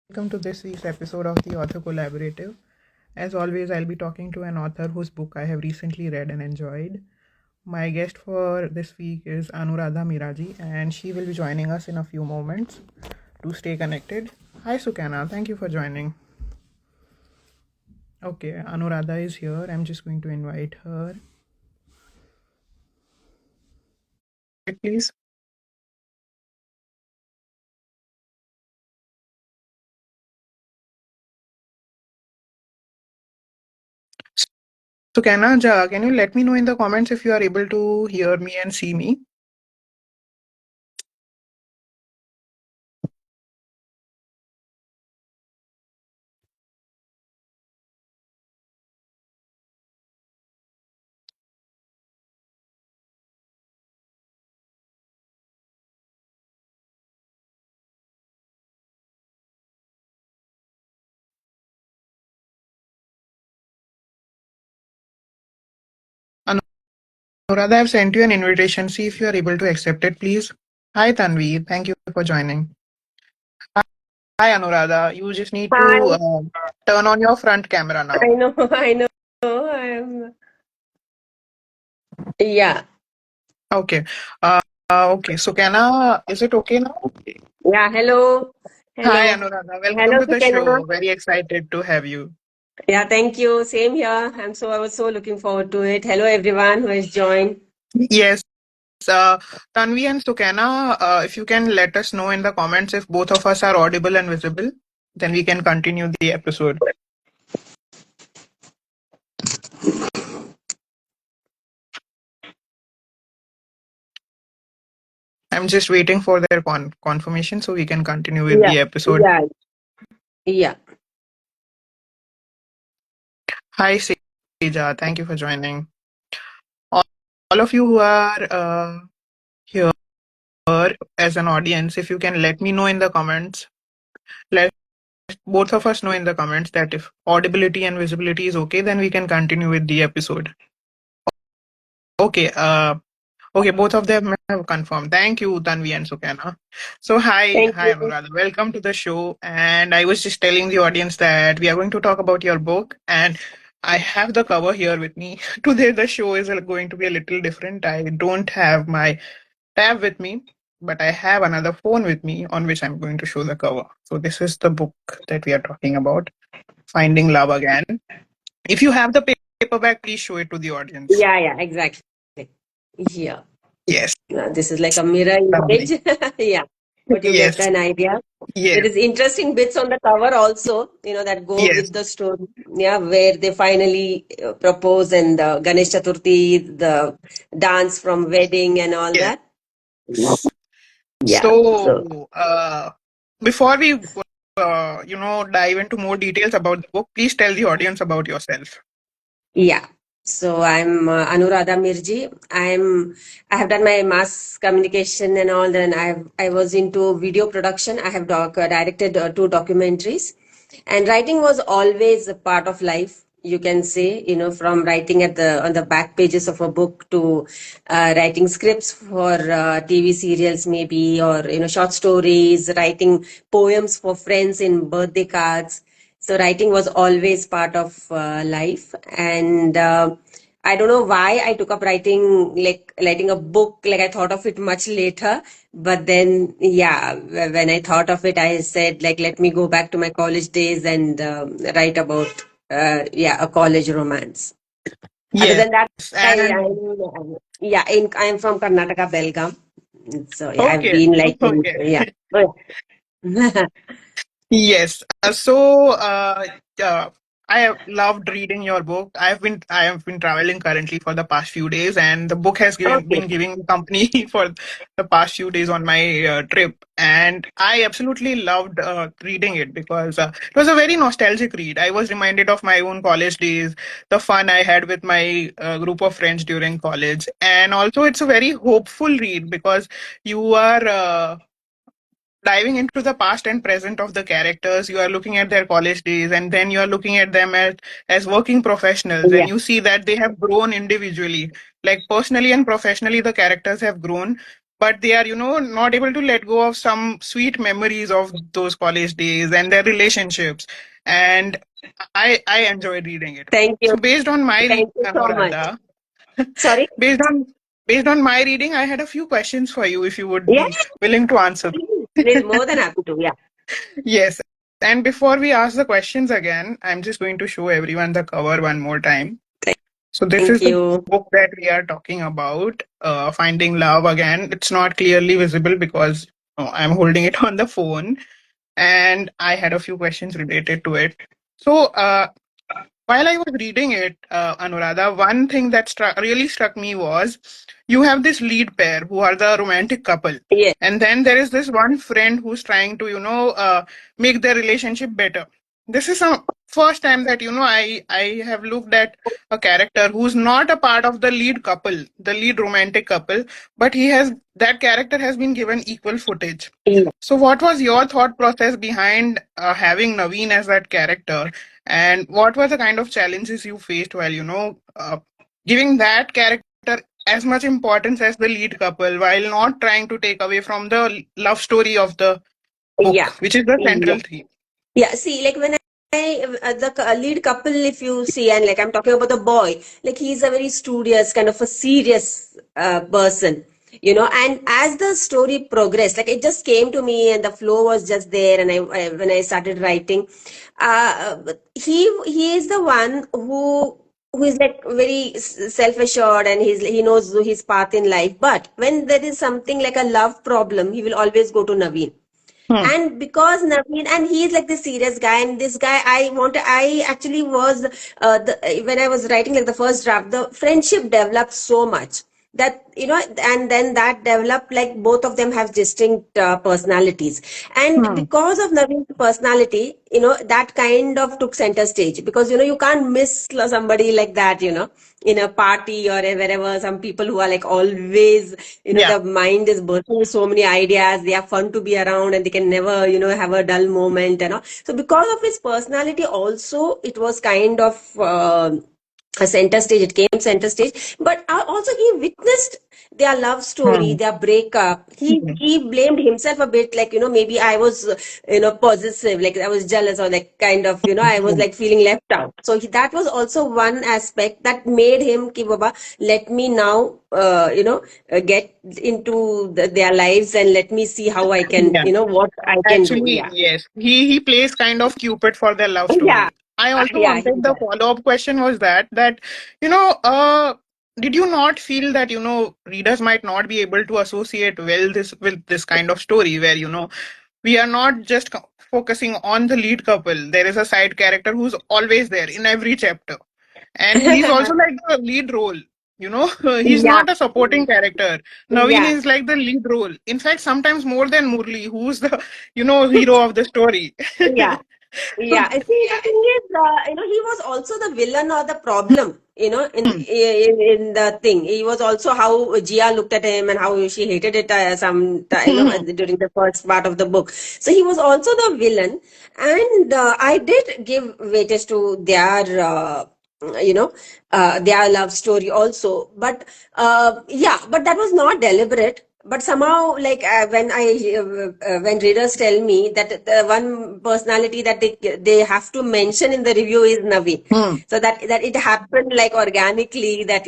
welcome to this week's episode of the Author Collaborative. As always, I'll be talking to an author whose book I have recently read and enjoyed. My guest for this week is Anuradha Mirji, and she will be joining us in a few moments to stay connected. Hi, Sukana. Thank you for joining. Okay, Anuradha is here. I'm just going to invite her. Please. Sukana, can you let me know in the comments if you are able to hear me and see me? Anuradha, I've sent you an invitation. See if you are able to accept it, please. Hi, Tanvi. Thank you for joining. Hi, Anuradha. You just need Hi, to turn on your front camera I now. know, I know. I'm, yeah, Okay. Okay. So, is it okay now? yeah. Hello, Hi, hello, Anuradha. Welcome hello, to the Sukena. show. Very excited to have you. Yeah, thank you. Same here. I was so looking forward to it. Hello, everyone who has joined. Yes. Uh, Tanvi and Sukana, if you can let us know in the comments if both of us are audible and visible, then we can continue the episode. I'm just waiting for their confirmation so we can continue with Yeah, the episode. yeah, yeah. Hi, Seja. Thank you for joining. All, all of you who are here as an audience, if you can let me know in the comments, let both of us know in the comments that if audibility and visibility is okay, then we can continue with the episode. Okay, okay, both of them have confirmed. Thank you, Tanvi and Sukana. So, Thank hi, you. Anuradha. Welcome to the show. And I was just telling the audience that we are going to talk about your book, and I have the cover here with me. Today, the show is going to be a little different. I don't have my tab with me, but I have another phone with me on which I'm going to show the cover. So, this is the book that we are talking about, Finding Love Again. If you have the paperback, please show it to the audience. Yeah, yeah, exactly. Yeah. Yes, This is like a mirror lovely. image. Yeah, but you get Yes, an idea. There yes, is interesting bits on the cover also, that go yes, with the story. Yeah, where they finally propose and Ganesh Chaturthi, the dance from wedding and all yes. that. Yeah. So So, before we, dive into more details about the book, please tell the audience about yourself. yeah. So I'm Anuradha Mirji. I have done my mass communication and all. Then I was into video production. I have directed two documentaries, and writing was always a part of life. You can say, from writing at the on the back pages of a book to writing scripts for TV serials, maybe, or short stories, writing poems for friends in birthday cards. So writing was always part of life, and I don't know why I took up writing, like writing a book. Like I thought of it much later, but then yeah, when I thought of it, I said like, let me go back to my college days and write about a college romance. Other Yes, than that, and I'm from Karnataka, Belgaum. So yeah, I've okay, been like okay. yeah. Oh, yeah. Yes. Uh, I have loved reading your book. I have been traveling currently for the past few days, and the book has Okay. been giving me company for the past few days on my trip. And I absolutely loved reading it because it was a very nostalgic read. I was reminded of my own college days, the fun I had with my group of friends during college, and also it's a very hopeful read because you are. Diving into the past and present of the characters. You are looking at their college days, and then you are looking at them as working professionals, and Yeah. you see that they have grown individually, like personally and professionally the characters have grown, but they are, not able to let go of some sweet memories of those college days and their relationships. And I enjoyed reading it. Thank you. So based on my reading, Thank you so much. Anuradha, Sorry? based on based on my reading, I had a few questions for you if you would Yeah, be willing to answer. please. Please, more than happy to. Yeah. Yes. And before we ask the questions again, I'm just going to show everyone the cover one more time. So this Thank is the you. book that we are talking about, Finding Love. Again, it's not clearly visible because I'm holding it on the phone, and I had a few questions related to it. So while I was reading it, Anuradha, one thing that really struck me was you have this lead pair who are the romantic couple, Yes. and then there is this one friend who's trying to, make their relationship better. This is the first time that I have looked at a character who's not a part of the lead couple, the lead romantic couple, but he has that character has been given equal footage. Yeah. So, what was your thought process behind having Naveen as that character? And what were the kind of challenges you faced while, giving that character as much importance as the lead couple while not trying to take away from the love story of the Yeah. book, which is the Yeah. central theme? Yeah, see, like when the lead couple, if you see, and like I'm talking about the boy, like he's a very studious, kind of a serious person, and as the story progressed, like it just came to me and the flow was just there, and when I started writing, he is the one who is like very self-assured, and he knows his path in life. But when there is something like a love problem, he will always go to Naveen. Hmm. And because Naveen, and he's like the serious guy, and this guy, I actually was, when I was writing like the first draft, the friendship developed so much that, and then that developed like both of them have distinct personalities. And Hmm. because of Naveen's personality, that kind of took center stage, because, you can't miss somebody like that, in a party or wherever. Some people who are like always, Yeah. the mind is bursting with so many ideas. They are fun to be around, and they can never, have a dull moment, so because of his personality also, it was kind of a center stage. It came center stage, but also he witnessed their love story, Hmm. their breakup. Hmm. He blamed himself a bit, like, maybe I was, possessive, like I was jealous, or like kind of, I was Hmm. like feeling left out. So that was also one aspect that made him ki baba, let me now, get into their lives, and let me see how I can, Yeah. what I can do. Actually, Yeah. yes. He plays kind of Cupid for their love Yeah. story. I also Yeah, he wanted the does. follow-up question was that you know did you not feel that readers might not be able to associate well this with this kind of story where we are not just focusing on the lead couple. There is a side character who's always there in every chapter, and he's also like the lead role. He's Yeah. not a supporting character. Naveen Yeah. is like the lead role. In fact, sometimes more than Murli, who's the hero of the story. Yeah. Yeah, I see. The thing is, he was also the villain or the problem. In the thing, he was also how Gia looked at him and how she hated it. During the first part of the book. So he was also the villain, and I did give weightage to you know, their love story also. But yeah, but that was not deliberate. But somehow, like when readers tell me that the one personality that they have to mention in the review is Naveen, Hmm. so that it happened like organically, that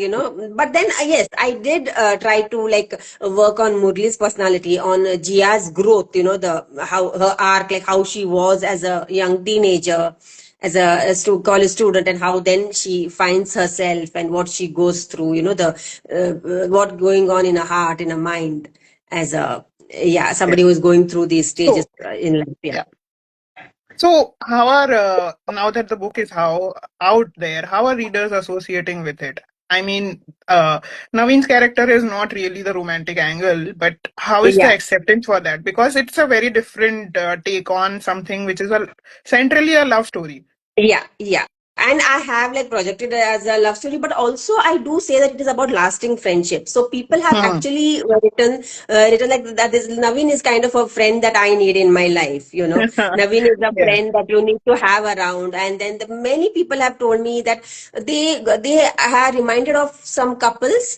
But then yes, I did try to like work on Murli's personality, on Gia's growth, the how her arc, like how she was as a young teenager, as a college student, and how then she finds herself and what she goes through, the what going on in her heart, in her mind, as a, yeah, somebody who is going through these stages So, in life. Yeah. yeah. So, how are now that the book is how out there, how are readers associating with it? I mean, Naveen's character is not really the romantic angle, but how is the Yeah. acceptance for that? Because it's a very different take on something which is a centrally a love story. Yeah, yeah. And I have like projected it as a love story, but also I do say that it is about lasting friendship. So people have Hmm. actually written like that. This Naveen is kind of a friend that I need in my life. Naveen is a Yeah. friend that you need to have around. And then many people have told me that they are reminded of some couples.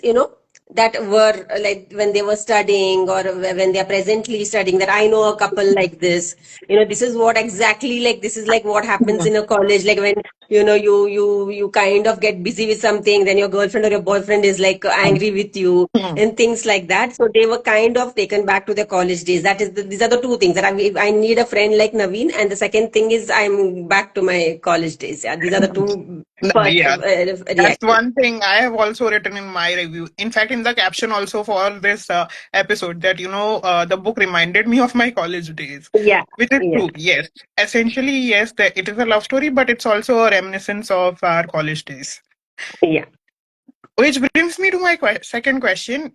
that were like when they were studying or when they are presently studying, that I know a couple like this. This is what exactly, like this is like what happens Hmm. in a college, like when you kind of get busy with something, then your girlfriend or your boyfriend is like angry with you Hmm. and things like that. So they were kind of taken back to their college days. These are the two things that I need a friend like Naveen, and the second thing is I'm back to my college days. Yeah, these are the two No, first yeah, that's reactions. one thing I have also written in my review. In fact, in the caption also for this episode, that the book reminded me of my college days, Yeah, which is yeah, true. Yes, essentially, yes, that it is a love story, but it's also a reminiscence of our college days. yeah, Which brings me to my second question.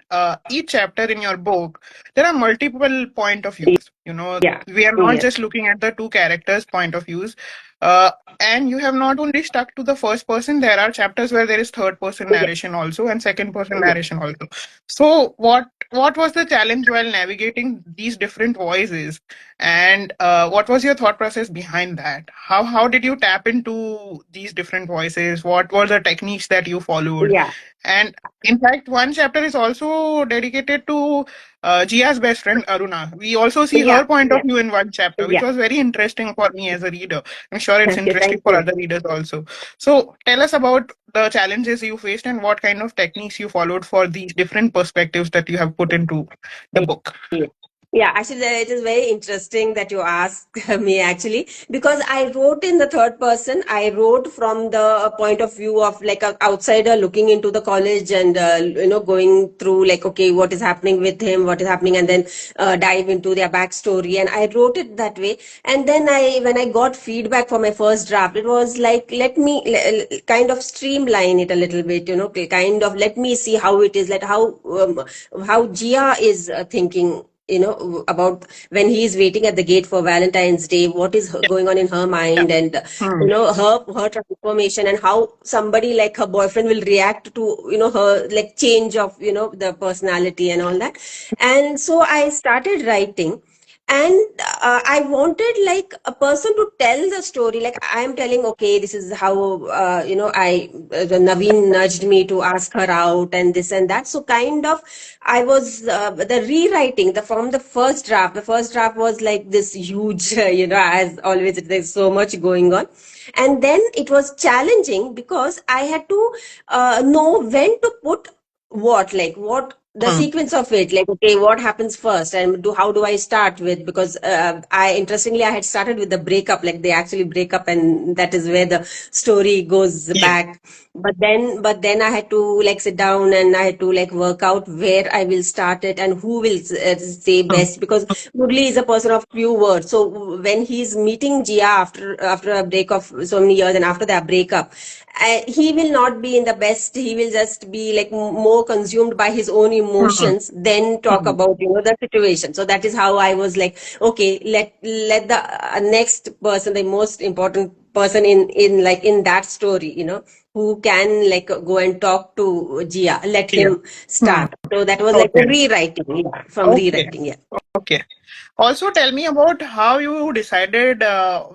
Each chapter in your book, there are multiple point of views. yeah, We are not yeah, just looking at the two characters' point of views. Uh, and you have not only stuck to the first person. There are chapters where there is third person yeah, narration also and second person yeah. narration also. So what was the challenge while navigating these different voices, and what was your thought process behind that? How did you tap into these different voices? What were the techniques that you followed? Yeah, And in fact, one chapter is also dedicated to Jia's best friend Aruna. We also see yeah, her point of yeah, view in one chapter, which yeah. was very interesting for me as a reader. I'm sure it's Okay, interesting thank for you. other readers also. So tell us about the challenges you faced and what kind of techniques you followed for these different perspectives that you have put into the book. Yeah. Yeah, actually, it is very interesting that you ask me actually, because I wrote in the third person. I wrote from the point of view of like an outsider looking into the college and, going through like, okay, what is happening with him, what is happening, and then dive into their backstory. And I wrote it that way. And then when I got feedback for my first draft, it was like, let me kind of streamline it a little bit, kind of let me see how it is, like how Gia is thinking, about when he is waiting at the gate for Valentine's Day, what is going on in her Yeah. mind, and Hmm. her transformation, and how somebody like her boyfriend will react to her like change of the personality and all that. And so I started writing, and I wanted like a person to tell the story, like I am telling, okay, this is how I Naveen nudged me to ask her out and this and that. So kind of I was the rewriting the from the first draft. The first draft was like this huge, as always, there's so much going on. And then it was challenging because I had to know when to put what the Hmm. sequence of it, like, okay, what happens first, and how do I start with, because I interestingly I had started with the breakup, like they actually break up, and that is where the story goes Yes. back. But then I had to like sit down and I had to like work out where I will start it and who will say Hmm. best, because Murli is a person of few words. So when he's meeting Jia after a break of so many years and after that breakup, he will not be in the best. He will just be like more consumed by his own Hmm. emotions than talk Hmm. about the situation. So that is how I was like, okay, let the next person, the most important person in that story, who can like go and talk to Jia, let Yeah. him Hmm. start. So that was like a Okay. rewriting, yeah, from Okay. rewriting, yeah. Okay. Also, tell me about how you decided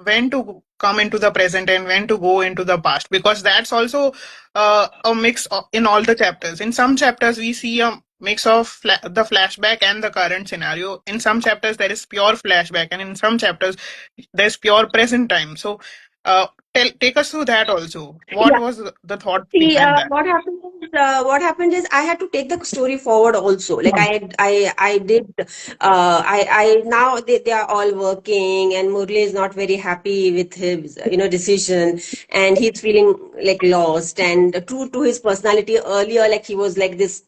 when to come into the present and when to go into the past, because that's also a mix in all the chapters. In some chapters, we see a mix of the flashback and the current scenario. In some chapters, there is pure flashback, and in some chapters, there's pure present time. So, uh, take us through that also. What Yeah. was the thought See, behind that? what happened is I had to take the story forward also. Like Hmm. I did, now they are all working, and Murli is not very happy with his, decision, and he's feeling like lost. And true to his personality, earlier, like he was like this,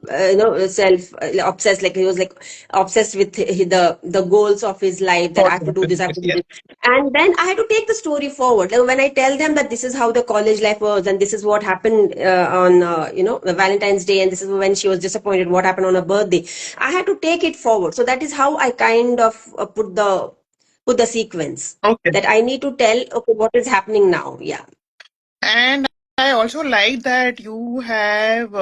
self obsessed, like he was like obsessed with the goals of his life, that I Thought have to do this, I have process, to do yes. this. And then I had to take the story forward. Like when I tell them that this is how the college life was, and this is what happened on Valentine's Day, and this is when she was disappointed, what happened on her birthday, I had to take it forward. So that is how I kind of put the sequence, Okay. that I need to tell, okay, what is happening now. Yeah. And I also like that you have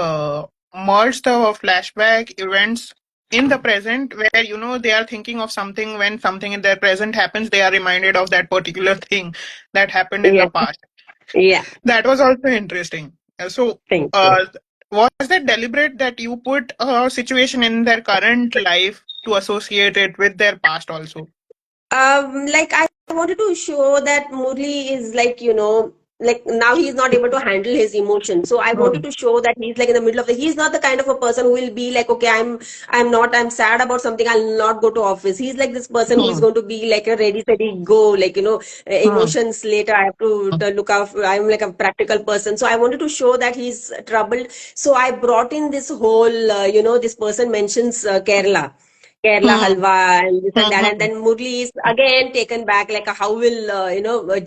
merged the flashback events in the present, where they are thinking of something. When something in their present happens, they are reminded of that particular thing that happened in Yeah. the past. Yeah. That was also interesting. So, Thank uh, you. Was that deliberate that you put a situation in their current life to associate it with their past also? Like I wanted to show that Murli is like, like now he's not able to handle his emotions. So I wanted Hmm. to show that he's like in the middle of he's not the kind of a person who will be like, okay, I'm sad about something. I'll not go to office. He's like this person. He's Hmm. going to be like a ready, steady, go, like, Hmm. emotions later. I have to look out. I'm like a practical person. So I wanted to show that he's troubled. So I brought in this whole, this person mentions Kerala. Kerala Hmm. halwa and this and that. And Hmm. then Murli is again taken back, like how will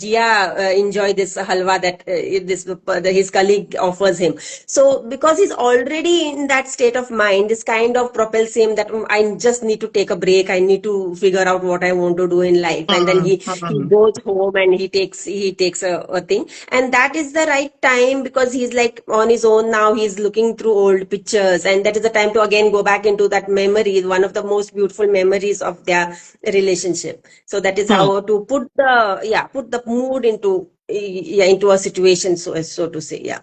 Jia enjoy this halwa that his colleague offers him. So because he's already in that state of mind, this kind of propels him that I just need to take a break. I need to figure out what I want to do in life. And then Hmm. he Hmm. goes home and he takes a thing, and that is the right time because he's like on his own now. He's looking through old pictures, and that is the time to again go back into that memory, one of the most beautiful memories of their relationship. So that is Hmm. how to put the mood into a situation, so to say.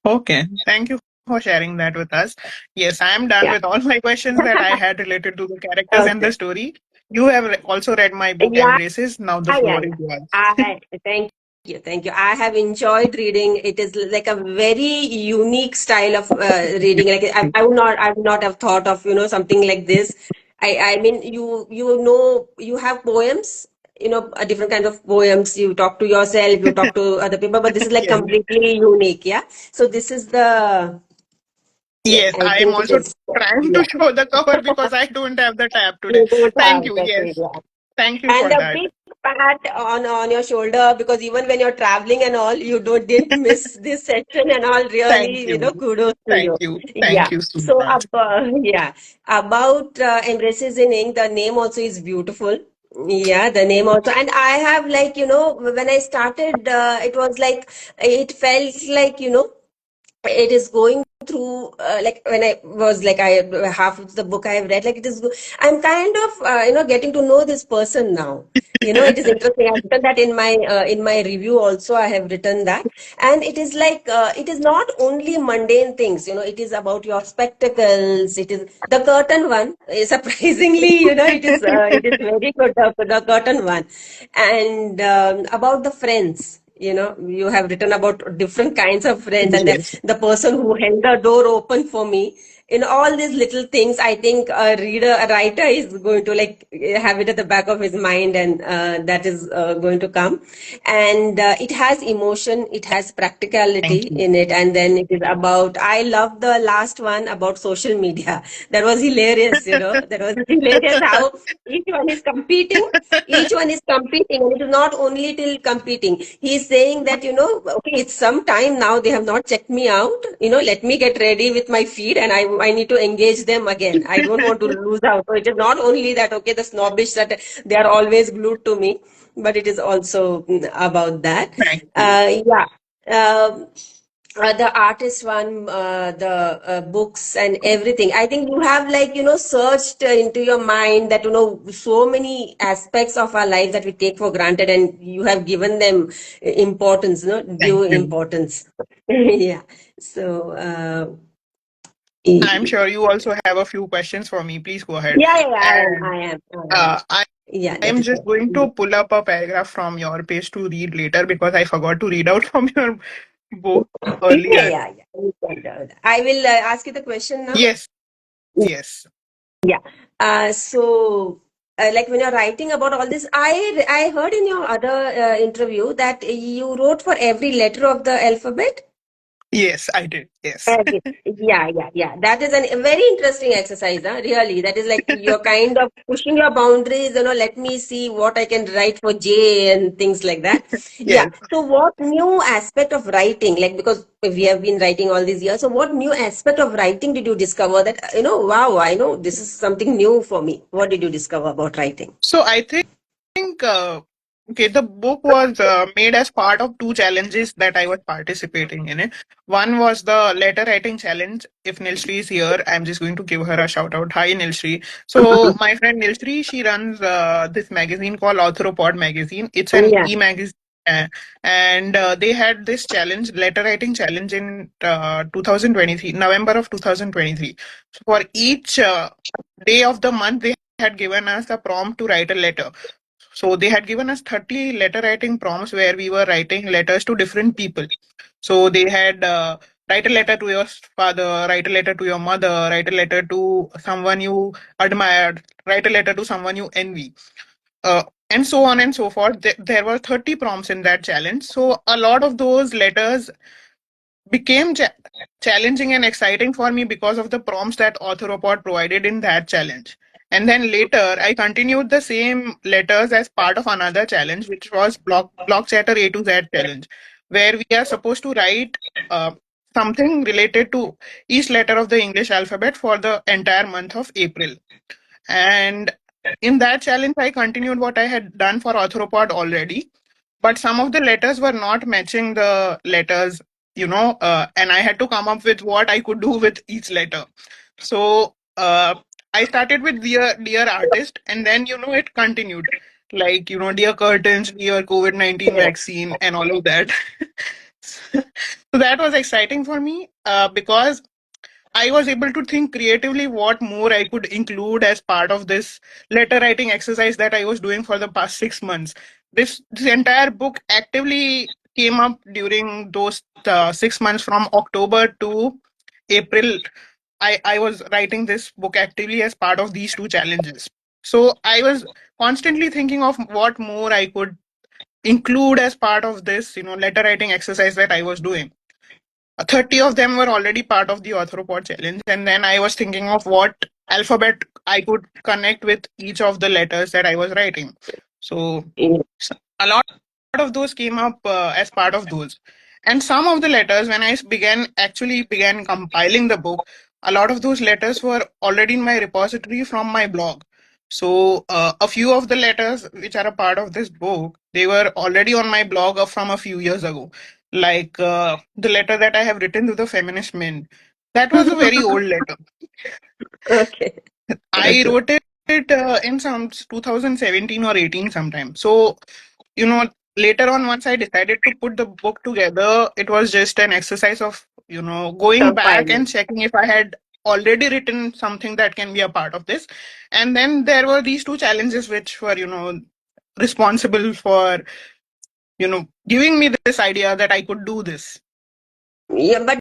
Okay. Thank you for sharing that with us. Yes, I am done with Yeah. all my questions that I had related to the characters and the Okay. story. You have also read my book, Yeah. Embraces. Now the Yeah, floor is yeah. yours. Thank you. I have enjoyed reading. It is like a very unique style of reading. Like I would not have thought of something like this. I mean, you have poems, a different kind of poems. You talk to yourself, you talk to other people, but this is like Yes. completely unique. Yeah. So this is the, yeah, Yes, I I am think it also is. trying to Yeah. show the cover because I don't have the tab today. You don't Thank have you. that Yes. area. Thank you And for a that. big pat on your shoulder, because even when you're traveling and all, you didn't miss this section and all. Thank Really, you. kudos to Thank you. you. Yeah. Thank you so So much. yeah, about Embraces in Ink, the name also is beautiful. Yeah, the name also. And I have, like, when I started, it was like, it felt like, it is going through, like when I was like, I half of the book I have read, like I'm kind of getting to know this person now. It is interesting. I've written that in my review also. I have written that. And it is like, it is not only mundane things. It is about your spectacles. It is the curtain one. Surprisingly, it is very good, the curtain one. And about the friends. You have written about different kinds of friends, and Yes. the person who held the door open for me. In all these little things, I think a writer is going to like have it at the back of his mind, and that is going to come. And it has emotion, it has practicality Thank you. in it, and then it is about. I love the last one about social media. That was hilarious. That was hilarious how each one is competing. Each one is competing, and it is not only till competing. He's saying that, okay, it's some time now, they have not checked me out. Let me get ready with my feed, and I need to engage them again. I don't want to lose out. So it is not only that, okay, the snobbish that they are always glued to me, but it is also about that. Thank you. Yeah. Um, the artist one, the books and everything. I think you have, like, searched into your mind that, so many aspects of our life that we take for granted, and you have given them importance, Thank due you. importance. Yeah. So, I'm yeah, sure you also have a few questions for me. Please go ahead. yeah, yeah, I am, And I am, I am. I Yeah, am that is just it. going to pull up a paragraph from your page to read later because I forgot to read out from your book Yeah, earlier. yeah, yeah. You can do that. I will ask you the question now. Yes, yes, Yeah. Like when you're writing about all this, I heard in your other interview that you wrote for every letter of the alphabet. yes, I did. Yes. Okay. Yeah, yeah, yeah. That is a very interesting exercise, huh? Really. That is like you're kind of pushing your boundaries, let me see what I can write for J and things like that. Yeah. Yes. So what new aspect of writing, like, because we have been writing all these years, so what new aspect of writing did you discover that, wow, I know this is something new for me. What did you discover about writing? So I think okay, the book was made as part of two challenges that I was participating in it. One was the letter writing challenge. If Nilshri is here, I'm just going to give her a shout out. Hi, Nilshri. So my friend Nilshri, she runs this magazine called Arthropod magazine. It's an Yeah. e-magazine Uh, and they had this challenge, letter writing challenge in 2023, November of 2023. So for each day of the month, they had given us a prompt to write a letter. So they had given us 30 letter writing prompts where we were writing letters to different people. So they had write a letter to your father, write a letter to your mother, write a letter to someone you admired, write a letter to someone you envy, and so on and so forth. There were 30 prompts in that challenge. So a lot of those letters became challenging and exciting for me because of the prompts that Authoropod provided in that challenge. And then later, I continued the same letters as part of another challenge, which was Block Chatter A to Z challenge, where we are supposed to write uh, something related to each letter of the English alphabet for the entire month of April. And in that challenge, I continued what I had done for Arthropod already, but some of the letters were not matching the letters, and I had to come up with what I could do with each letter. So I started with dear artist, and then it continued, like dear curtains, dear COVID-19 vaccine, and all of that. So that was exciting for me because I was able to think creatively what more I could include as part of this letter writing exercise that I was doing for the past 6 months. This entire book actively came up during those 6 months from October to April. I was writing this book actively as part of these two challenges. So I was constantly thinking of what more I could include as part of this, letter writing exercise that I was doing. 30 of them were already part of the Arthropod challenge. And then I was thinking of what alphabet I could connect with each of the letters that I was writing. So a lot of those came up as part of those. And some of the letters, when I began compiling the book, a lot of those letters were already in my repository from my blog. So a few of the letters which are a part of this book, they were already on my blog from a few years ago. Like the letter that I have written to the feminist men. That was a very old letter. Okay. I Okay. wrote it in some 2017 or 18 sometime. So, you know, later on, once I decided to put the book together, it was just an exercise of, going back Compiling. and checking if I had already written something that can be a part of this. And then there were these two challenges which were, responsible for, giving me this idea that I could do this. Yeah, but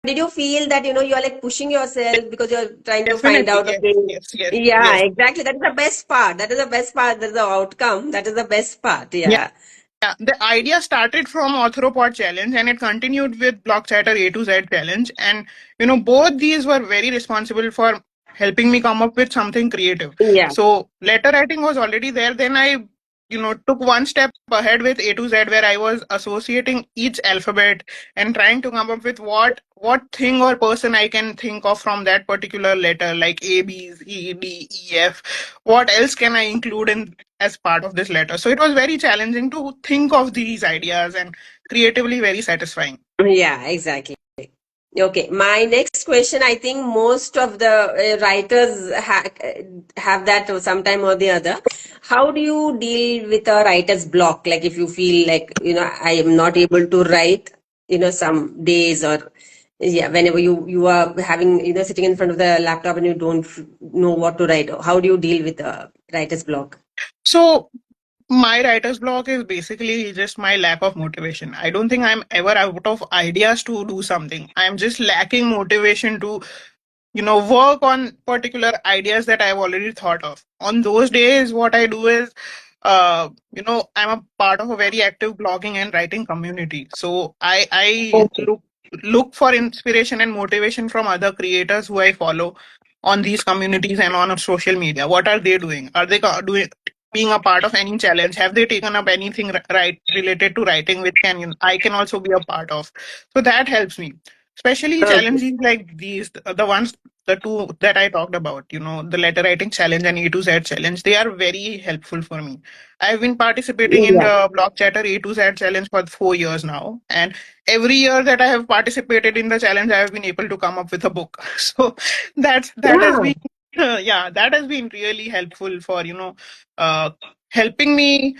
did you feel that you are like pushing yourself because you're trying to find Definitely. out, Yes, okay? yes, yes, Yeah, yes. exactly. That is the best part. That is the best part. That is the outcome. That is the best part. Yeah. Yeah, the idea started from Arthropod challenge and it continued with Block Chatter A to Z challenge. And both these were very responsible for helping me come up with something creative. Yeah. So letter writing was already there. Then I, took one step ahead with A to Z where I was associating each alphabet and trying to come up with what thing or person I can think of from that particular letter, like A, B, C, D, E, F. What else can I include in as part of this letter? So it was very challenging to think of these ideas and creatively very satisfying. Yeah, exactly. Okay, my next question, I think most of the writers have that sometime or the other. How do you deal with a writer's block? Like if you feel like, I am not able to write, some days or yeah, whenever you are having, sitting in front of the laptop and you don't know what to write. How do you deal with a writer's block? So my writer's block is basically just my lack of motivation. I don't think I'm ever out of ideas to do something. I'm just lacking motivation to work on particular ideas that I've already thought of. On those days, what I do is, I'm a part of a very active blogging and writing community. So I Okay. look for inspiration and motivation from other creators who I follow on these communities and on social media. What are they doing? Are they doing being a part of any challenge? Have they taken up anything right related to writing, which I can also be a part of? So that helps me, especially Okay. challenges like these, the two that I talked about, the letter writing challenge and A to Z challenge. They are very helpful for me. I've been participating in Yeah. the Block Chatter A to Z challenge for 4 years now, and every year that I have participated in the challenge, I have been able to come up with a book. So that has Yeah. been yeah, that has been really helpful for uh, helping me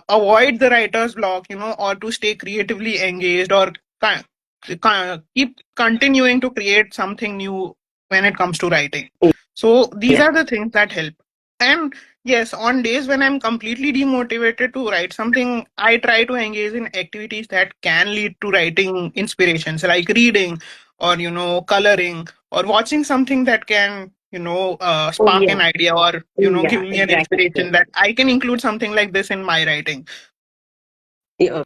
avoid the writer's block, or to stay creatively engaged, or keep continuing to create something new when it comes to writing. So these Yeah. are the things that help. And yes, on days when I'm completely demotivated to write something, I try to engage in activities that can lead to writing inspirations, like reading, or coloring, or watching something that can Oh, spark an yeah. idea, or give Yeah, me an exactly. inspiration that I can include something like this in my writing. Yeah,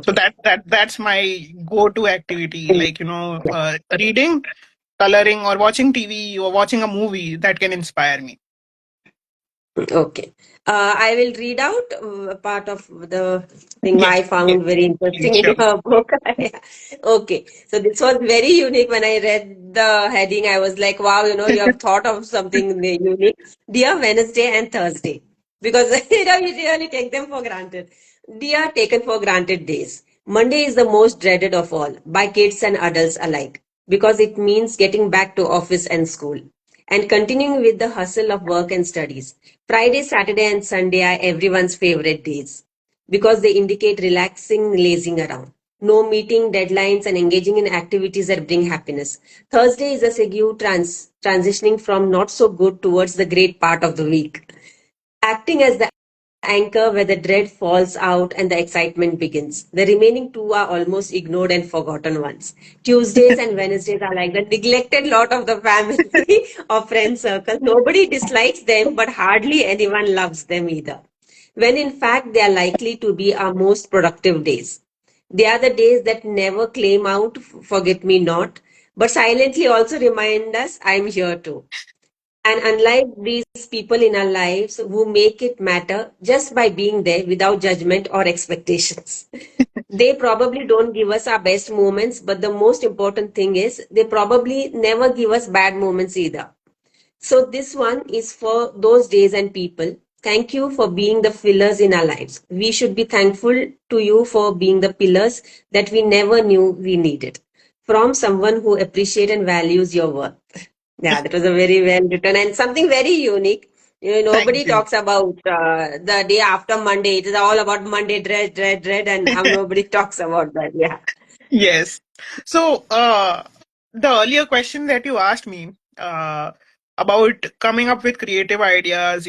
So okay. that's my go-to activity, like Yeah. reading, coloring, or watching TV, or watching a movie that can inspire me. Okay. I will read out a part of the thing Yes, I yes, found very yes, interesting in sure. your book. Yeah. Okay. So this was very unique. When I read the heading, I was like, wow, you have thought of something unique. Dear Wednesday and Thursday. Because we really take them for granted. Dear taken for granted days. Monday is the most dreaded of all by kids and adults alike because it means getting back to office and school and continuing with the hustle of work and studies. Friday, Saturday, and Sunday are everyone's favorite days because they indicate relaxing, lazing around. No meeting, deadlines, and engaging in activities that bring happiness. Thursday is a segue transitioning from not so good towards the great part of the week, acting as the anchor where the dread falls out and the excitement begins. The remaining two are almost ignored and forgotten ones. Tuesdays and Wednesdays are like the neglected lot of the family or friend circle. Nobody dislikes them, but hardly anyone loves them either. When in fact, they are likely to be our most productive days. They are the days that never claim out, forget me not, but silently also remind us, I'm here too. And unlike these people in our lives who make it matter just by being there without judgment or expectations, they probably don't give us our best moments, but the most important thing is they probably never give us bad moments either. So, this one is for those days and people. Thank you for being the fillers in our lives. We should be thankful to you for being the pillars that we never knew we needed. From someone who appreciates and values your work. Yeah, that was a very well written and something very unique. Thank Nobody you. talks about the day after Monday. It is all about Monday dread, dread, dread, and how nobody talks about that. Yeah. Yes. So, the earlier question that you asked me about coming up with creative ideas,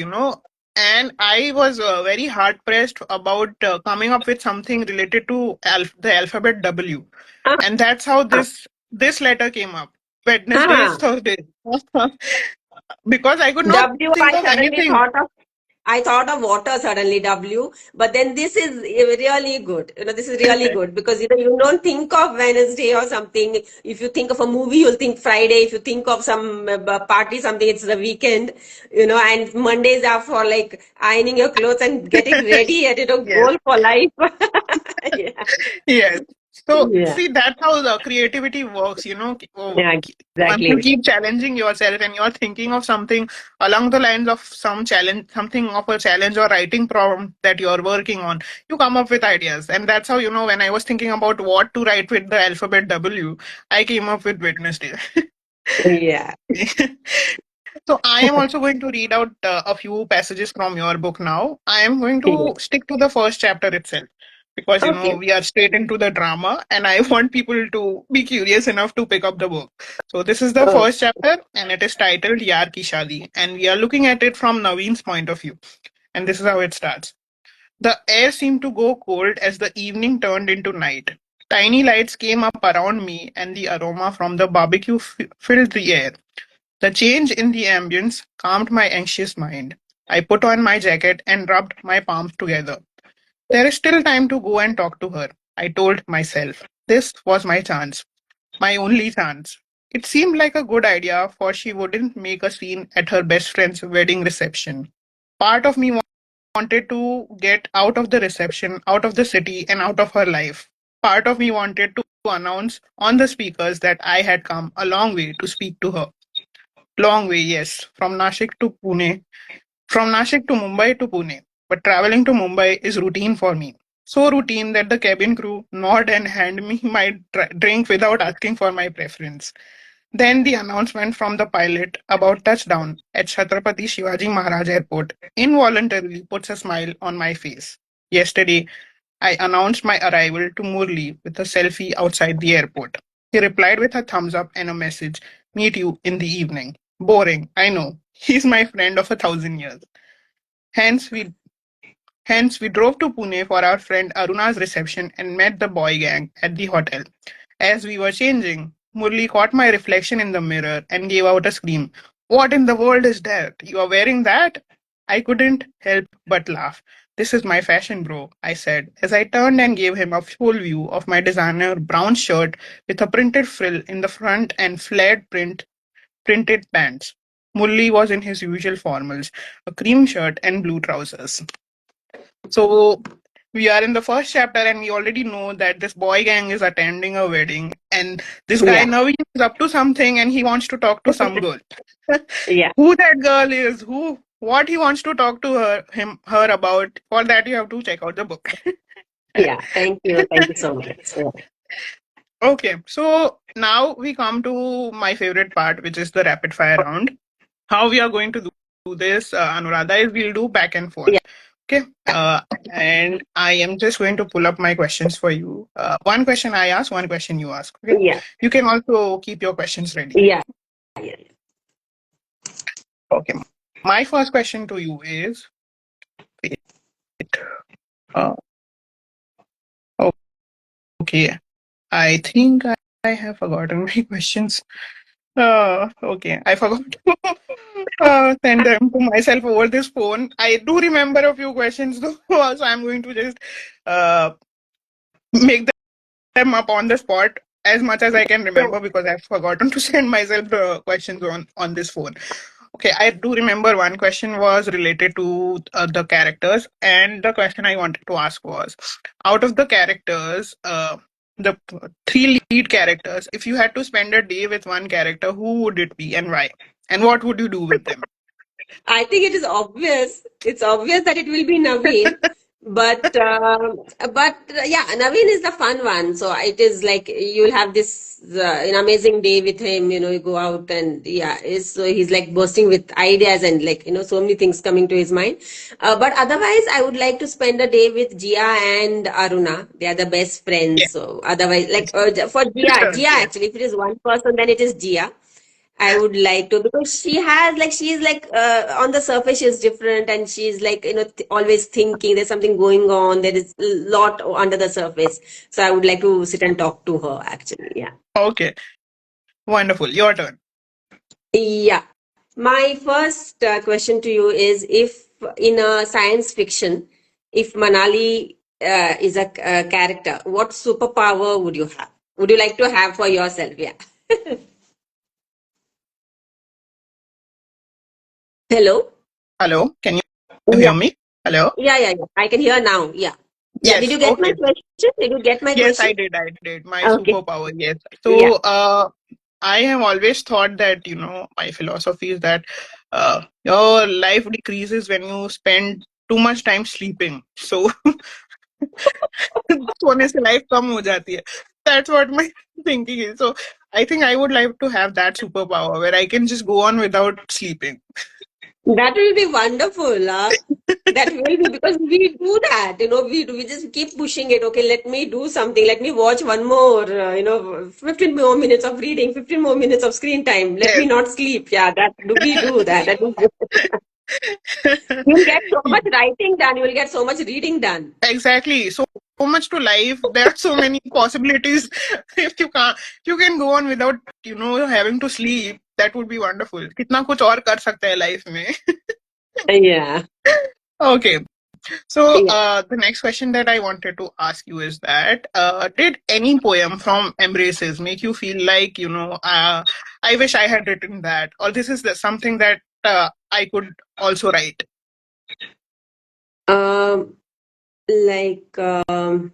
and I was very hard pressed about coming up with something related to the alphabet W, Ah, and that's how this letter came up. Wednesdays, ah. Thursdays, because I could not W, think I of suddenly anything. thought of I thought of water suddenly, W, but then this is really good. This is really good because you don't think of Wednesday or something. If you think of a movie, you'll think Friday. If you think of some party, something, it's the weekend, and Mondays are for like ironing your clothes and getting ready and, Yes. goal for life. Yeah. Yes. So, Yeah. see, that's how the creativity works, Yeah, Once you exactly. keep challenging yourself and you're thinking of something along the lines of some challenge, something of a challenge or writing problem that you're working on, you come up with ideas. And that's how, when I was thinking about what to write with the alphabet W, I came up with Wednesday. Yeah. So I am also going to read out a few passages from your book now. I am going to stick to the first chapter itself because Okay. we are straight into the drama and I want people to be curious enough to pick up the book. So this is the Oh, first chapter and it is titled Yaar Ki Shadi and we are looking at it from Naveen's point of view. And this is how it starts. The air seemed to go cold as the evening turned into night. Tiny lights came up around me and the aroma from the barbecue filled the air. The change in the ambience calmed my anxious mind. I put on my jacket and rubbed my palms together. There is still time to go and talk to her, I told myself. This was my chance, my only chance. It seemed like a good idea, for she wouldn't make a scene at her best friend's wedding reception. Part of me wanted to get out of the reception, out of the city, and out of her life. Part of me wanted to announce on the speakers that I had come a long way to speak to her. Long way, yes. From Nashik to Pune. From Nashik to Mumbai to Pune. But traveling to Mumbai is routine for me. So routine that the cabin crew nod and hand me my drink without asking for my preference. Then the announcement from the pilot about touchdown at Chhatrapati Shivaji Maharaj Airport involuntarily puts a smile on my face. Yesterday, I announced my arrival to Murli with a selfie outside the airport. He replied with a thumbs up and a message, "Meet you in the evening." Boring, I know. He's my friend of 1,000 years. Hence, we drove to Pune for our friend Aruna's reception and met the boy gang at the hotel. As we were changing, Murli caught my reflection in the mirror and gave out a scream. "What in the world is that? You are wearing that?" I couldn't help but laugh. "This is my fashion, bro," I said, as I turned and gave him a full view of my designer brown shirt with a printed frill in the front and flared printed pants. Murli was in his usual formals, a cream shirt and blue trousers. So we are in the first chapter and we already know that this boy gang is attending a wedding and this guy Yeah. Naveen is up to something and he wants to talk to some girl. Yeah. Who that girl is, what he wants to talk to her about, for that you have to check out the book. Yeah. Thank you. Thank you so much. Yeah. Okay, so now we come to my favorite part, which is the rapid fire round. How we are going to do this, Anuradha, is we'll do back and forth. Yeah. Okay. And I am just going to pull up my questions for you. One question I ask, one question you ask. Okay. Yeah. You can also keep your questions ready. Yeah. Yeah. Okay. My first question to you is, wait, uh, okay. I think I have forgotten my questions. Okay. I forgot to send them to myself over this phone. I do remember a few questions though, so I'm going to just uh, make them up on the spot as much as I can remember because I've forgotten to send myself the questions on this phone. Okay, I do remember one question was related to the characters, and the question I wanted to ask was, out of the characters, the three lead characters, if you had to spend a day with one character, who would it be and why? And what would you do with them? I think it is obvious. It's obvious that it will be Naveen. But yeah, Naveen is the fun one. So it is like you'll have this an amazing day with him. You know, you go out and yeah, so he's like bursting with ideas and like so many things coming to his mind. But otherwise, I would like to spend a day with Jia and Aruna. They are the best friends. Yeah, So otherwise, like for sisters, Jia yeah. actually, if it is one person, then it is Jia. I would like to because she's like on the surface she's different and she's like always thinking there's something going on, there is a lot under the surface, so I would like to sit and talk to her actually. Yeah. Okay, wonderful. Your turn. Yeah. My first question to you is, if in a science fiction, if Manali is a character, what superpower would you have? Would you like to have for yourself? Yeah. Hello? Hello, can you Yeah. hear me? Hello? Yeah. I can hear now. Yeah. Yeah. Did Yes, you get my okay. question? Did you get my Yes, question? I did. My Okay. superpower, yes. Yeah. So, I have always thought that, my philosophy is that your life decreases when you spend too much time sleeping. So, सोने से life कम हो जाती है. That's what my thinking is. So, I think I would like to have that superpower where I can just go on without sleeping. That will be wonderful. That will be because we do that. We just keep pushing it. Okay, let me do something. Let me watch one more, 15 more minutes of reading, 15 more minutes of screen time. Let Yes. me not sleep. Yeah, we do that. You'll get so much writing done. You will get so much reading done. Exactly. So much to life. There are so many possibilities. If you can go on without, having to sleep, that would be wonderful. कितना कुछ और कर सकते हैं life में. Yeah. Okay. So, Yeah. the next question that I wanted to ask you is that, did any poem from Embraces make you feel like, I wish I had written that, or this is something that I could also write? Um, like, I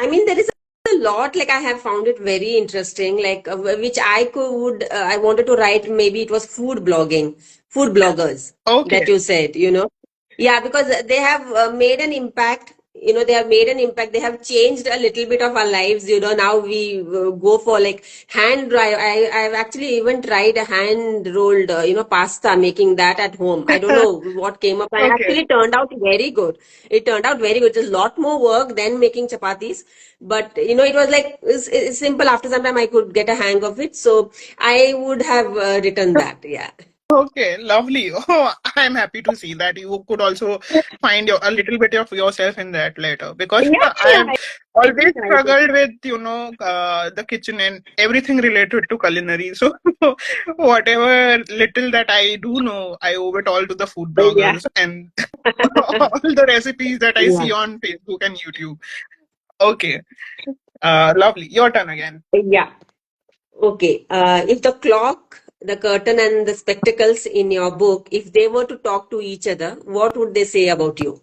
mean, there is a lot, like, I have found it very interesting, like, which I wanted to write, maybe it was food bloggers that Okay. you said. Yeah, because they have made an impact they have made an impact. They have changed a little bit of our lives. Now we go for like hand dry. I've actually even tried a hand rolled, pasta, making that at home. I don't know what came up, and Okay. actually turned out very good. It turned out very good. It's a lot more work than making chapatis, but it was like it's simple. After some time, I could get a hang of it. So I would have written that. Yeah. Okay, lovely. Oh, I'm happy to see that you could also find a little bit of yourself in that later because Yeah, yeah. I've I always think I did. struggled with, the kitchen and everything related to culinary. So whatever little that I do know, I owe it all to the food Yeah. bloggers and all the recipes that I Yeah. see on Facebook and YouTube. Okay, lovely. Your turn again. Yeah. Okay. If the clock, the curtain, and the spectacles in your book, if they were to talk to each other, what would they say about you?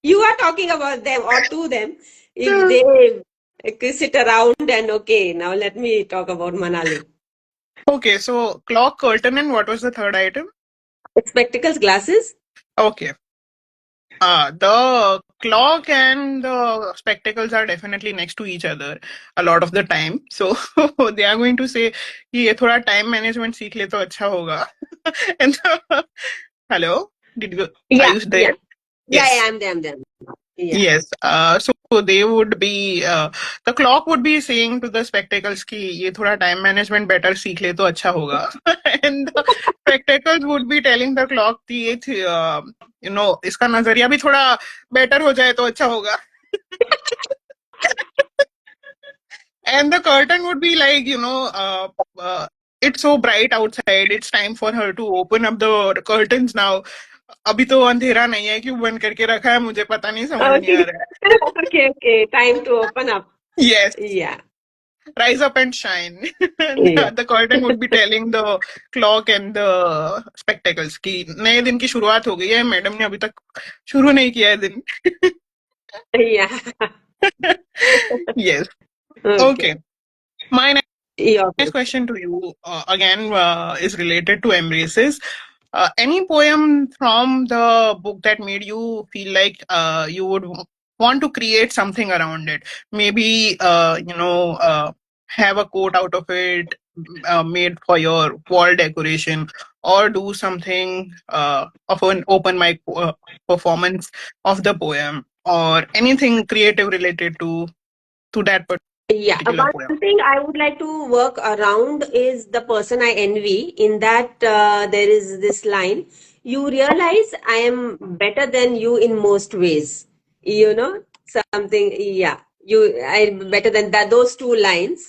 You are talking about them or to them. If they sit around and okay, now let me talk about Manali. Okay, so clock, curtain, and what was the third item? Spectacles, glasses? Okay. The clock and the spectacles are definitely next to each other a lot of the time. So they are going to say कि ये थोड़ा time management सीख ले तो अच्छा होगा. And hello, are Yeah, you yeah. there? Yeah, yeah, Yes. I'm there, I'm there. Yeah. Yes. So they would be the clock would be saying to the spectacles कि ये थोड़ा time management better सीख ले तो अच्छा होगा. And the spectacles would be telling the clock कि इसका नजरिया भी थोड़ा better हो जाए तो अच्छा होगा. And the curtain would be like, it's so bright outside. It's time for her to open up the curtains now. अभी तो अंधेरा नहीं है क्यों बंद करके रखा है मुझे पता नहीं समझ नहीं आ Okay. रहा है. Okay, okay. Time to open up. Yes. Yeah. Rise up and shine. And Yeah. the curtain would be telling the clock and the spectacles कि नए दिन की शुरुआत हो गई है मैडम ने अभी तक शुरू नहीं किया है दिन. Yeah. Yes. Okay. Okay. My Your next question to you again is related to embraces. Any poem from the book that made you feel like you would want to create something around it? Maybe have a quote out of it made for your wall decoration, or do something of an open mic performance of the poem, or anything creative related to that Yeah, particular one poem. thing I would like to work around is the person I envy. In that, there is this line: "You realize I am better than you in most ways." Something. Yeah, I'm better than that. Those two lines.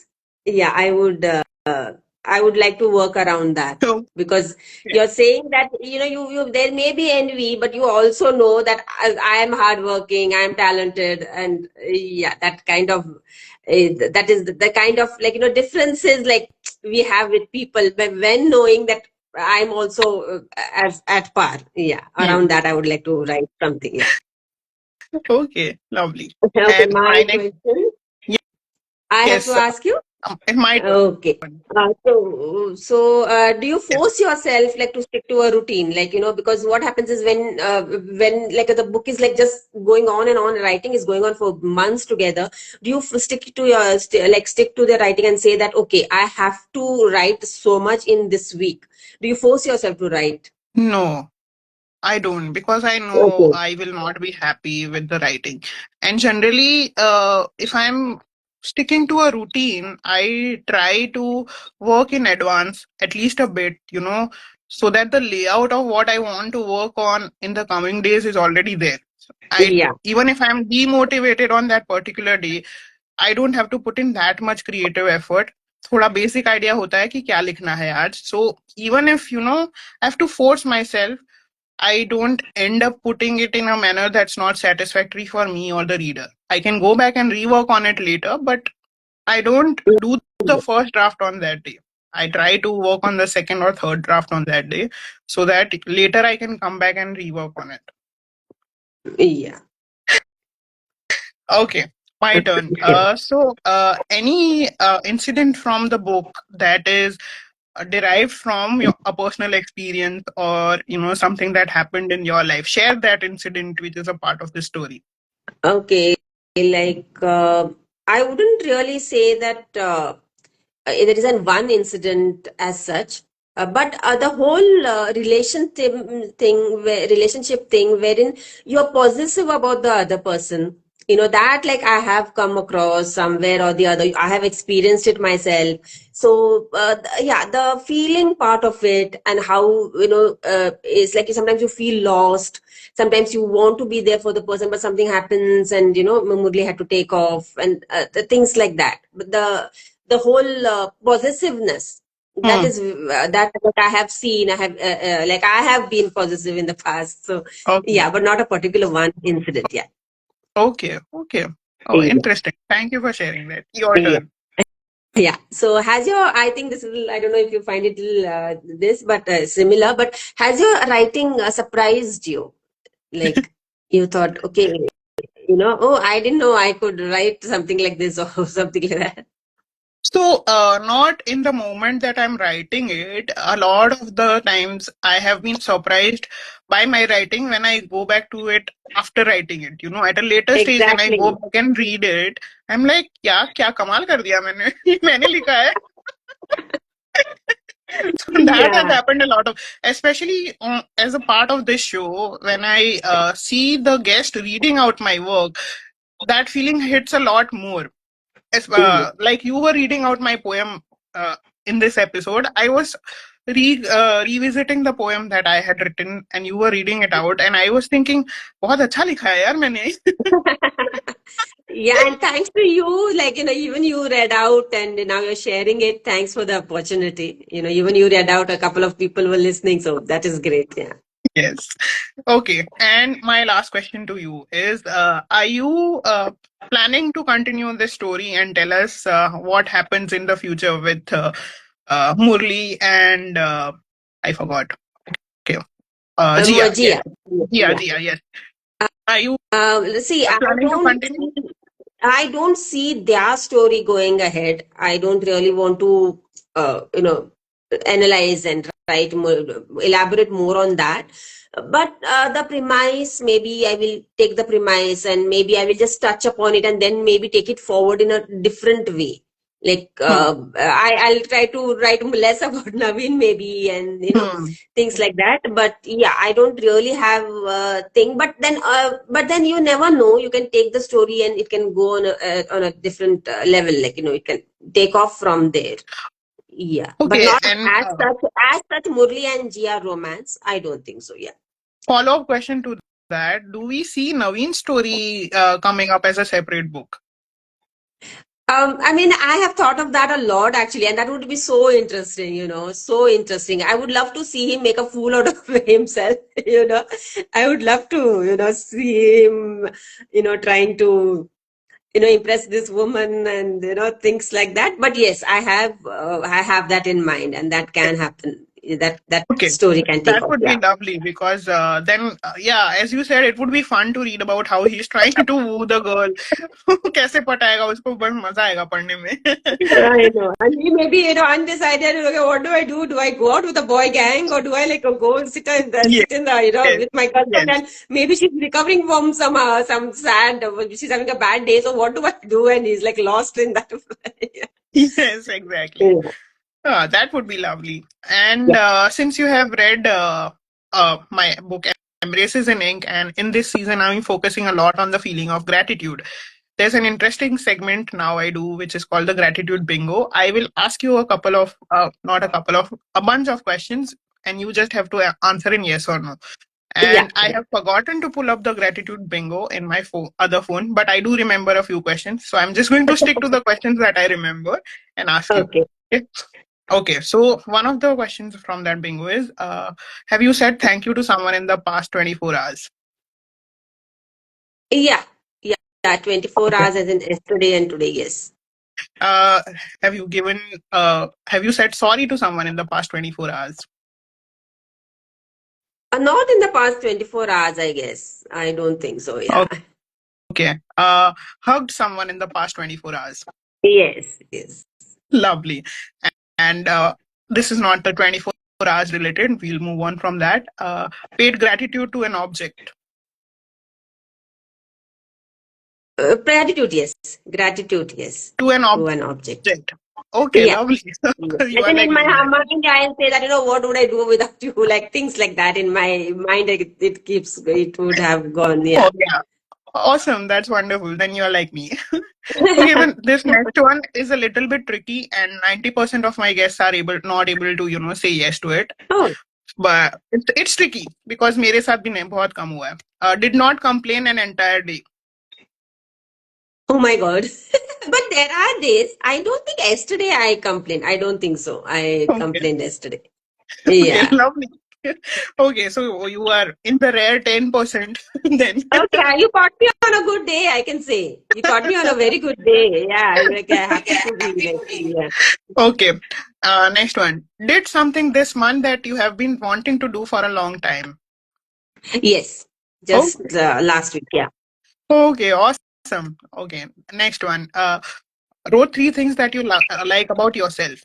Yeah, I would like to work around that So because you're saying that you there may be envy, but you also know that I am hardworking, I am talented, and yeah, that kind of that is the kind of like differences like we have with people, but when knowing that I'm also as at par. Yeah, around hmm. that I would like to write something. Yeah. Okay, lovely. Okay, And my my next, question. I have to yes, ask you. it might. Okay. Do you Yes. force yourself like to stick to a routine? Like, because what happens is when like the book is like just going on and on, writing is going on for months together. Do you stick to stick to the writing and say that, okay, I have to write so much in this week? Do you force yourself to write? No, I don't because I know Okay. I will not be happy with the writing. And generally, if I'm sticking to a routine, I try to work in advance at least a bit, so that the layout of what I want to work on in the coming days is already there. I Yeah. even if I'm demotivated on that particular day, I don't have to put in that much creative effort. थोड़ा basic idea होता है कि क्या लिखना है आज. So even if I have to force myself, I don't end up putting it in a manner that's not satisfactory for me or the reader. I can go back and rework on it later, but I don't do the first draft on that day. I try to work on the second or third draft on that day so that later I can come back and rework on it. Yeah. Okay, my turn. So any incident from the book that is derived from a personal experience, or something that happened in your life. Share that incident which is a part of the story. Okay, like I wouldn't really say that there isn't one incident as such, but the whole relationship thing, wherein you're possessive about the other person. That like I have come across somewhere or the other. I have experienced it myself. So yeah, the feeling part of it, and how is like sometimes you feel lost. Sometimes you want to be there for the person, but something happens, and Murli had to take off, and the things like that. But the whole possessiveness, that Hmm. is that what I have seen. I have like I have been possessive in the past. So Okay. yeah, but not a particular one incident. Yeah. Okay. Okay. Oh, Yeah. interesting. Thank you for sharing that. Your Yeah. turn. Yeah. So has your, I think this is, I don't know if you find it this, but similar, but has your writing surprised you? Like you thought, okay, oh, I didn't know I could write something like this or something like that. So, not in the moment that I'm writing it. A lot of the times I have been surprised by my writing when I go back to it after writing it. At a later stage when I go Exactly. back and read it, I'm like, क्या क्या कमाल कर दिया मैंने मैंने लिखा है. So that has Yeah. happened a lot of, especially as a part of this show, when I see the guest reading out my work, that feeling hits a lot more. Yeah. Like you were reading out my poem in this episode, I was revisiting the poem that I had written, and you were reading it out, and I was thinking, बहुत अच्छा लिखा है यार मैंने. Yeah, and thanks to you, like, even you read out and now you're sharing it. Thanks for the opportunity. Even you read out, a couple of people were listening, so that is great. Yeah. Yes. Okay. And my last question to you is, are you planning to continue this story and tell us what happens in the future with Murli and I forgot. Okay. Jia. Yes. Gia. Jia, Yeah. Jia. Yes. Are you See, planning to continue? I don't see their story going ahead. I don't really want to, analyze and write more, elaborate more on that. But the premise, maybe I will take the premise and maybe I will just touch upon it and then maybe take it forward in a different way. Like Hmm. I'll try to write less about Naveen maybe, and Hmm. things like that. But yeah, I don't really have a thing. But then you never know. You can take the story and it can go on a different level. Like it can take off from there. Yeah, but Okay. not And as such Murli and Gia romance. I don't think so. Yeah. follow-up question to that: do we see Naveen's story coming up as a separate book? I mean, I have thought of that a lot actually, and that would be so interesting, so interesting. I would love to see him make a fool out of himself, I would love to, see him, trying to, impress this woman and, things like that. But yes, I have that in mind, and that can happen. That Okay, story can take that off. would be Yeah. lovely because then, yeah, as you said, it would be fun to read about how he's trying to woo the girl. कैसे पटाएगा उसको, बड़ा मजा आएगा पढ़ने में. I know. And he may be, undecided. Okay, what do I do? Do I go out with a boy gang, or do I like go and Yes, sit in the, yes, with my girlfriend? yes, And maybe she's recovering from some sad, she's having a bad day. So what do I do? And he's like lost in that. yes, exactly. Yeah. That would be lovely. And Yeah. since you have read my book Embraces in Ink, and in this season I'm focusing a lot on the feeling of gratitude. There's an interesting segment now I do, which is called the Gratitude Bingo. I will ask you a couple of, not a couple of, a bunch of questions, and you just have to answer in yes or no. Yeah. And I have forgotten to pull up the Gratitude Bingo in my other phone, but I do remember a few questions. So I'm just going to stick to the questions that I remember and ask you. Okay. Okay. Okay, so one of the questions from that bingo is, have you said thank you to someone in the past 24 hours? Yeah. Yeah. Yeah. 24 Okay. hours as in yesterday and today. Yes. Uh, have you given, have you said sorry to someone in the past 24 hours? Not in the past 24 hours, I guess. I don't think so. Yeah. Okay. Hugged someone in the past 24 hours? Yes. Yes. Lovely. And this is not the 24 hours related. We'll move on from that. Paid gratitude to an object. Gratitude, yes. Gratitude, yes. To an To an object. object. Okay, Yeah. lovely. Yes. You And are then like in my me then. mind, I'll say that, what would I do without you? Like things like that in my mind, it would have gone. Oh, Yeah. yeah. Awesome. That's wonderful. Then you are like me. Okay, then this next one is a little bit tricky, and 90% of my guests are not able to, say yes to it. Oh, But it's tricky because मेरे साथ भी नहीं बहुत कम हुआ है. Did not complain an entire day. oh my God. But there are days, I don't think yesterday I complained. I don't think so. I Okay. complained yesterday. Okay, Yeah. lovely. Okay, so you are in the rare 10% then. Okay, you caught me on a good day, I can say. You caught me on a very good day. Yeah, I'm like happy to be like, yeah. Okay, next one. Did something this month that you have been wanting to do for a long time. Yes, Okay. just last week. Yeah. Okay, awesome. Okay, next one. Wrote three things that you like about yourself.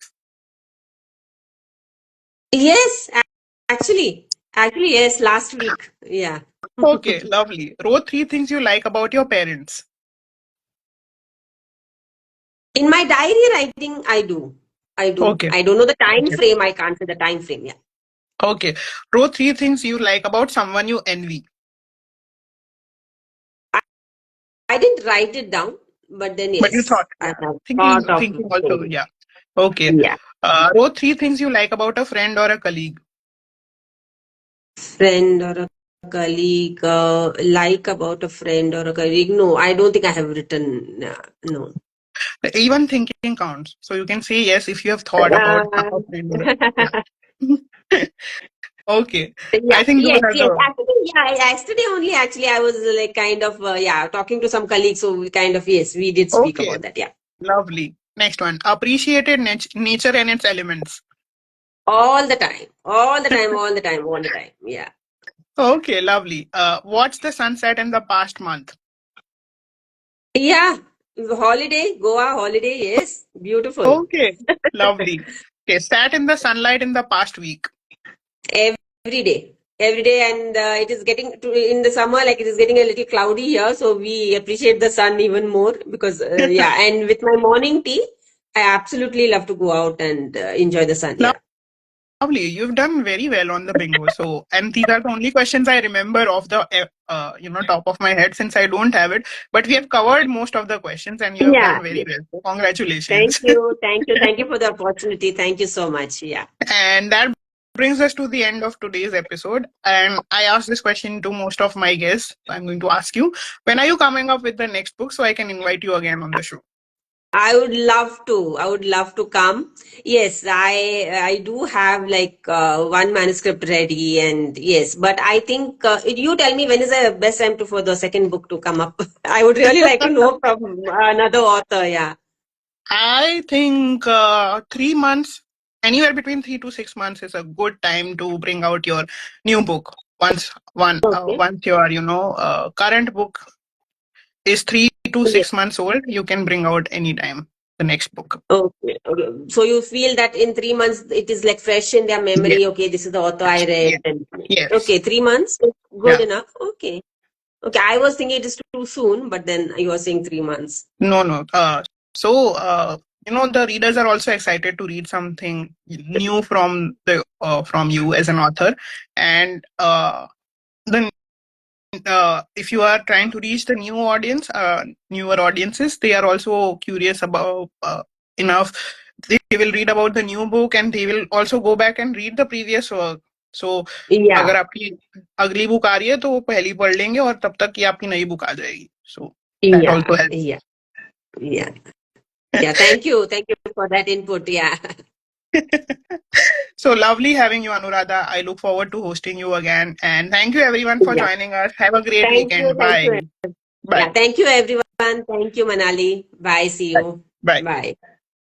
Yes, actually, yes, last week. Yeah. Okay, lovely. Wrote three things you like about your parents. In my diary writing, I do. I do. Okay. I don't know the time Okay. frame. I can't say the time frame. Yeah. Okay. Wrote three things you like about someone you envy. I didn't write it down, but then But you yes, thought, I yeah. have Thinking, thought of thinking also, saying. yeah. Okay. Yeah. Wrote three things you like about a friend or a colleague. Friend or a colleague, like about a friend or a colleague. No, I don't think I have written. No. Even thinking counts. So you can say yes if you have thought about Uh, a friend or a, yeah. Okay. yeah, I think those yes, are yes. the Actually, yeah, yesterday only, actually, I was like kind of, yeah, talking to some colleagues. So we kind of, yes, we did speak okay. about that. Yeah. Lovely. Next one. Appreciated nature and its elements. All the time, all the time, all the time, all the time. Yeah. Okay, lovely. What's the sunset in the past month? Yeah. Holiday, Goa holiday. Yes. Beautiful. Okay, lovely. Okay, sat in the sunlight in the past week. Every day. Every day. And it is getting to, in the summer, like it is getting a little cloudy here. So we appreciate the sun even more because, yeah. And with my morning tea, I absolutely love to go out and enjoy the sun. Yeah. Lovely. You've done very well on the bingo. So, and these are the only questions I remember off the top of my head since I don't have it. But we have covered most of the questions, and you have Yeah. done very Yeah. well. So congratulations. Thank you. Thank you. Thank you for the opportunity. Thank you so much. Yeah. And that brings us to the end of today's episode. And I asked this question to most of my guests. I'm going to ask you, when are you coming up with the next book so I can invite you again on the show? I would love to. I would love to come. Yes, I do have like one manuscript ready, and yes, but I think you tell me when is the best time to for the second book to come up. I would really like to know from another author. Yeah. I think 3 months, anywhere between 3 to 6 months, is a good time to bring out your new book. Okay. Once your current book is three to Yes. six months old, you can bring out anytime the next book. Okay. Okay. So you feel that in 3 months it is like fresh in their Yes, memory. Okay, this is the author I read. yes, And yes. okay, 3 months is good Yeah. enough. Okay. Okay. I was thinking it is too soon, but then you are saying 3 months. No, no. So the readers are also excited to read something new from you as an author, and the if you are trying to reach the newer audiences, they are also curious about enough. They will read about the new book and they will also go back and read the previous work. So Yeah. अगर आपकी अगली book आ रही है तो वो पहली पढ़ लेंगे और तब तक की आपकी नई बुक आ जाएगी. So that Yeah. also helps. Yeah. Yeah. Yeah, thank you. Thank you for that input. Yeah. So lovely having you, Anuradha. I look forward to hosting you again. And thank you everyone for Yeah. joining us. Have a great Thank you. weekend. Thank Bye. you. Yeah. Bye. Thank you, everyone. Thank you, Manali. Bye. See Bye. you. Bye. Bye.